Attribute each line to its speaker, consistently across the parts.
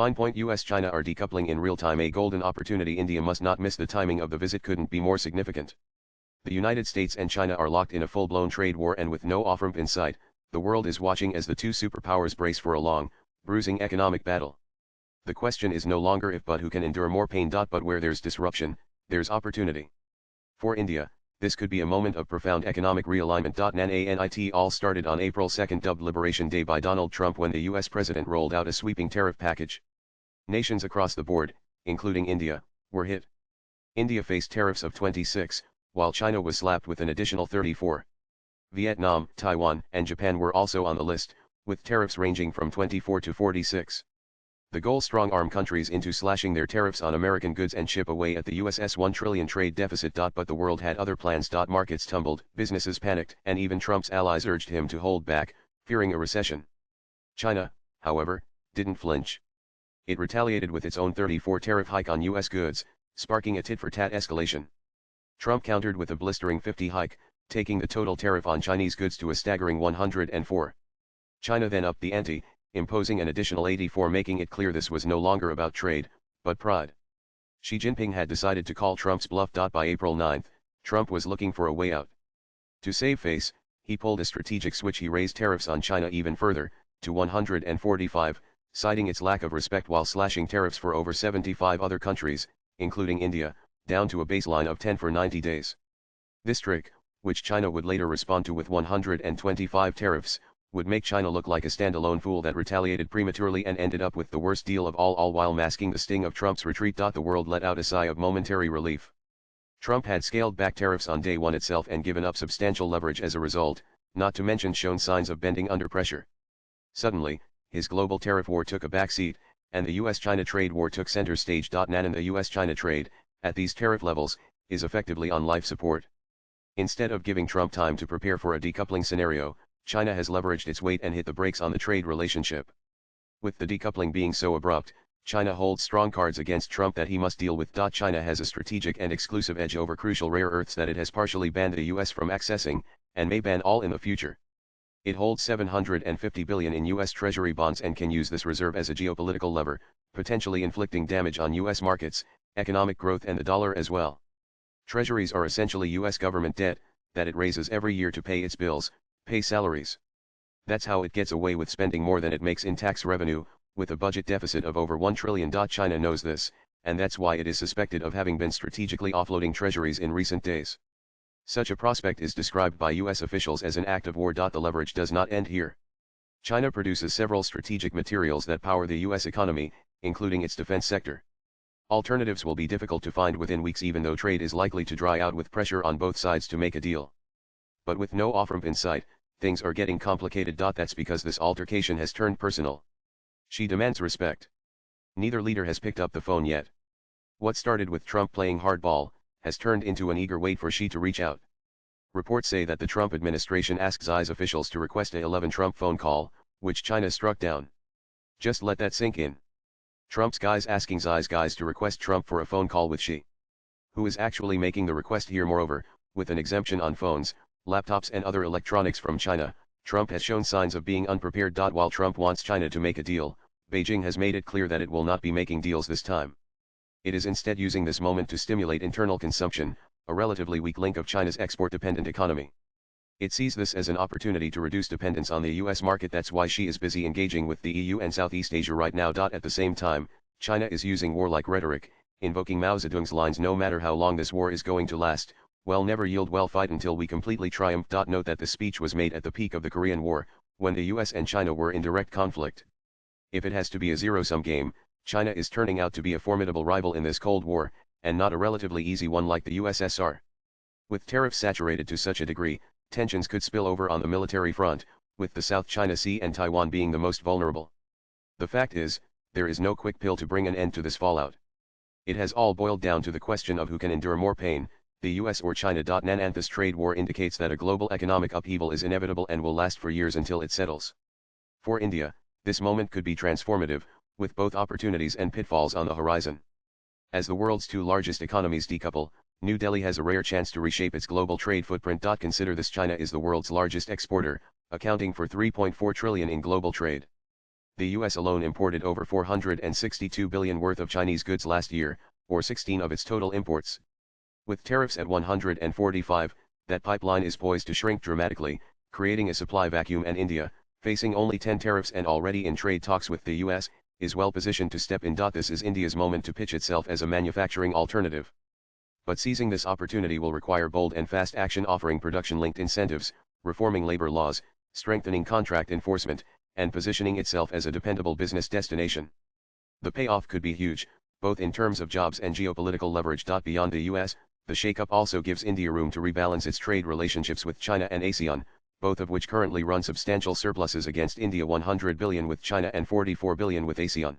Speaker 1: Finepoint US-China are decoupling in real time, a golden opportunity India must not miss. The timing of the visit couldn't be more significant. The United States and China are locked in a full-blown trade war, and with no off-ramp in sight, the world is watching as the two superpowers brace for a long, bruising economic battle. The question is no longer if but who can endure more pain. But where there's disruption, there's opportunity. For India, this could be a moment of profound economic realignment. It all started on April 2, dubbed Liberation Day by Donald Trump, when the US president rolled out a sweeping tariff package. Nations across the board, including India, were hit. India faced tariffs of 26, while China was slapped with an additional 34. Vietnam, Taiwan, and Japan were also on the list, with tariffs ranging from 24 to 46. The goal: strong-arm countries into slashing their tariffs on American goods and chip away at the US's $1 trillion trade deficit. But the world had other plans. Markets tumbled, businesses panicked, and even Trump's allies urged him to hold back, fearing a recession. China, however, didn't flinch. It retaliated with its own 34 tariff hike on US goods, sparking a tit-for-tat escalation. Trump countered with a blistering 50 hike, taking the total tariff on Chinese goods to a staggering 104. China then upped the ante, imposing an additional 84, making it clear this was no longer about trade, but pride. Xi Jinping had decided to call Trump's bluff. By April 9, Trump was looking for a way out. To save face, he pulled a strategic switch. He raised tariffs on China even further, to 145, citing its lack of respect, while slashing tariffs for over 75 other countries, including India, down to a baseline of 10 for 90 days. This trick, which China would later respond to with 125 tariffs, would make China look like a standalone fool that retaliated prematurely and ended up with the worst deal of all while masking the sting of Trump's retreat. The world let out a sigh of momentary relief. Trump had scaled back tariffs on day one itself and given up substantial leverage as a result, not to mention shown signs of bending under pressure. Suddenly, his global tariff war took a backseat, and the US-China trade war took center stage. And the US-China trade, at these tariff levels, is effectively on life support. Instead of giving Trump time to prepare for a decoupling scenario, China has leveraged its weight and hit the brakes on the trade relationship. With the decoupling being so abrupt, China holds strong cards against Trump that he must deal with. China has a strategic and exclusive edge over crucial rare earths that it has partially banned the US from accessing, and may ban all in the future. It holds $750 billion in US Treasury bonds and can use this reserve as a geopolitical lever, potentially inflicting damage on US markets, economic growth, and the dollar as well. Treasuries are essentially US government debt, that it raises every year to pay its bills, pay salaries. That's how it gets away with spending more than it makes in tax revenue, with a budget deficit of over $1 trillion. China knows this, and that's why it is suspected of having been strategically offloading treasuries in recent days. Such a prospect is described by US officials as an act of war. The leverage does not end here. China produces several strategic materials that power the US economy, including its defense sector. Alternatives will be difficult to find within weeks, even though trade is likely to dry out with pressure on both sides to make a deal. But with no off-ramp in sight, things are getting complicated. That's because this altercation has turned personal. Xi demands respect. Neither leader has picked up the phone yet. What started with Trump playing hardball, has turned into an eager wait for Xi to reach out. Reports say that the Trump administration asked Xi's officials to request a 11 Trump phone call, which China struck down. Just let that sink in. Trump's guys asking Xi's guys to request Trump for a phone call with Xi. Who is actually making the request here? Moreover, with an exemption on phones, laptops, and other electronics from China, Trump has shown signs of being unprepared. While Trump wants China to make a deal, Beijing has made it clear that it will not be making deals this time. It is instead using this moment to stimulate internal consumption, a relatively weak link of China's export-dependent economy. It sees this as an opportunity to reduce dependence on the US market. That's why Xi is busy engaging with the EU and Southeast Asia right now. At the same time, China is using warlike rhetoric, invoking Mao Zedong's lines: no matter how long this war is going to last, well, never yield, well, fight until we completely triumph. Note that this speech was made at the peak of the Korean War, when the US and China were in direct conflict. If it has to be a zero-sum game, China is turning out to be a formidable rival in this Cold War, and not a relatively easy one like the USSR. With tariffs saturated to such a degree, tensions could spill over on the military front, with the South China Sea and Taiwan being the most vulnerable. The fact is, there is no quick pill to bring an end to this fallout. It has all boiled down to the question of who can endure more pain, the US or China. This trade war indicates that a global economic upheaval is inevitable and will last for years until it settles. For India, this moment could be transformative, with both opportunities and pitfalls on the horizon. As the world's two largest economies decouple, New Delhi has a rare chance to reshape its global trade footprint. Consider this: China is the world's largest exporter, accounting for $3.4 trillion in global trade. The US alone imported over 462 billion worth of Chinese goods last year, or 16 of its total imports. With tariffs at 145, that pipeline is poised to shrink dramatically, creating a supply vacuum, and India, facing only 10 tariffs and already in trade talks with the US, is well positioned to step in. This is India's moment to pitch itself as a manufacturing alternative. But seizing this opportunity will require bold and fast action, offering production-linked incentives, reforming labor laws, strengthening contract enforcement, and positioning itself as a dependable business destination. The payoff could be huge, both in terms of jobs and geopolitical leverage. Beyond the US, the shakeup also gives India room to rebalance its trade relationships with China and ASEAN, both of which currently run substantial surpluses against India, 100 billion with China and 44 billion with ASEAN.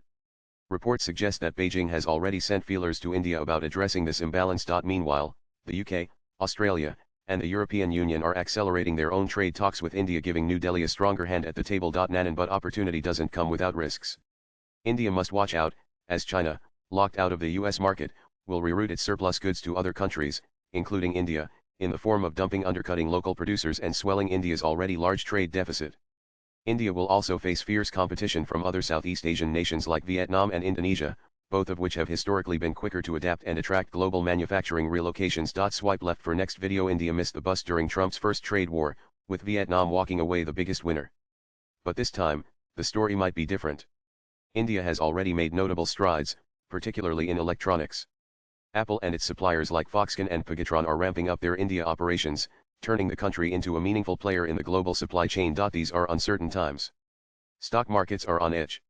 Speaker 1: Reports suggest that Beijing has already sent feelers to India about addressing this imbalance. Meanwhile, the UK, Australia, and the European Union are accelerating their own trade talks with India, giving New Delhi a stronger hand at the table. But opportunity doesn't come without risks. India must watch out, as China, locked out of the US market, will reroute its surplus goods to other countries, including India, in the form of dumping, undercutting local producers and swelling India's already large trade deficit. India will also face fierce competition from other Southeast Asian nations like Vietnam and Indonesia, both of which have historically been quicker to adapt and attract global manufacturing relocations. Swipe left for next video. India missed the bus during Trump's first trade war, with Vietnam walking away the biggest winner. But this time, the story might be different. India has already made notable strides, particularly in electronics. Apple and its suppliers like Foxconn and Pegatron are ramping up their India operations, turning the country into a meaningful player in the global supply chain. These are uncertain times. Stock markets are on edge.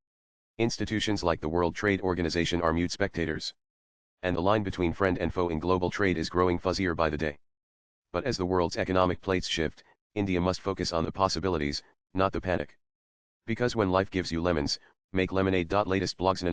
Speaker 1: Institutions like the World Trade Organization are mute spectators. And the line between friend and foe in global trade is growing fuzzier by the day. But as the world's economic plates shift, India must focus on the possibilities, not the panic. Because when life gives you lemons, make lemonade. Latest blogs.